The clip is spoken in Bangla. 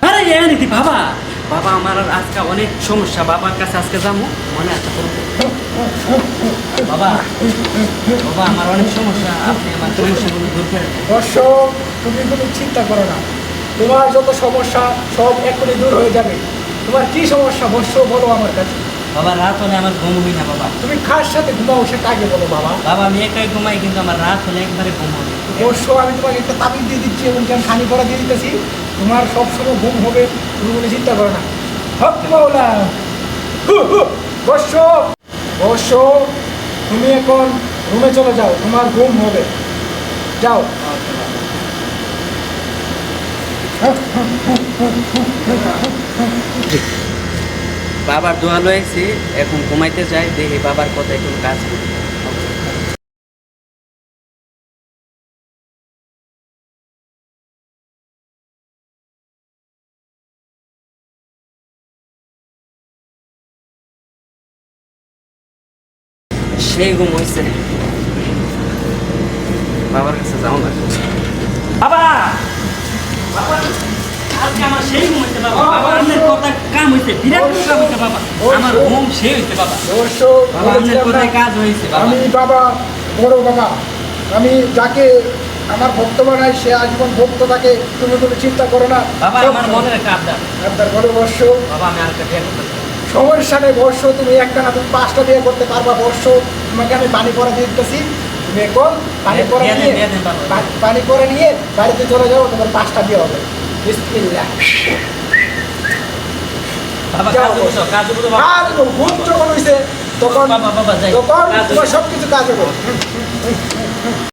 আরে এমনি বাবা বাবা আমার আজকে অনেক সমস্যা বাবার কাছে আজকে যাবো মনে আছে বাবা বাবা আমার অনেক সমস্যা আপনি আমার সমস্যাগুলো দূর করে দেন। বর্ষ, তুমি কোনো চিন্তা করো না, তোমার যত সমস্যা সব এখনই দূর হয়ে যাবে। তোমার কি সমস্যা বর্ষ, বলো আমার কাছে। বাবা রাত হলে আমার ঘুম হয় না বাবা। তুমি কার সাথে ঘুমাও সেটা আগে বলো বাবা। বাবা আমি একাই ঘুমাই কিন্তু আমার রাত হলে একবারে ঘুম হবে। বর্ষ, আমি তোমাকে একটা তাবিজ দিয়ে দিচ্ছি এবং আমি খানি পড়া দিয়ে দিতেছি, তোমার সবসময় ঘুম হবে, তুমি কোনো চিন্তা করো না। হক মাওলা। বর্ষ, বর্ষ, তুমি এখন রুমে চলে যাও, তোমার ঘুম হবে, যাও। বাবার দোয়া লয়েছে এখন ঘুমাইতে যাই দেখি বাবার কথায় কোনো কাজ করি। সেই ঘুম হয়েছে বাবার কাছে যাও না বাবা বাবা আজকে আমার সেই ঘুম হয়েছে বাবা বাবা আপনার কথা কাম হয়েছে বিরাট কাম হয়েছে বাবা আমার ঘুম সেই হয়েছে বাবা বর্ষ, বাবা আপনার কথায় কাজ হয়েছে বাবা আমি বাবা, বড় বাবা, আমি যাকে আমার ভক্ত বানাই সে আজীবন ভক্ত থাকে, তুমি কোনো চিন্তা করো না। বাবা আমার মনের একটা আবদার আপনার বড় বর্ষ, বাবা আমি আরেকটা বিয়ে করতে চাই। সমস্যা নেই বর্ষ, তুমি একটা না তুমি 5টা বিয়ে করতে পারবা বর্ষ। তোমাকে আমি পানি পরা দিয়ে দিতেছি, তুমি এখন পানি পরা দিয়ে দেন, নিয়ে দিয়ে দেন বাবা। পানি পরা নিয়ে বাড়িতে চলে যাও, তোমার 5টা বিয়ে হবে। বিসমিল্লাহ। বাবা যাও, কাজ বুঝো কাজ বুঝো বাবা আর ঘুম যখন হইছে তখন বাবা বাবা যাই তখন কাজ তোমার সবকিছু কাজ হবে।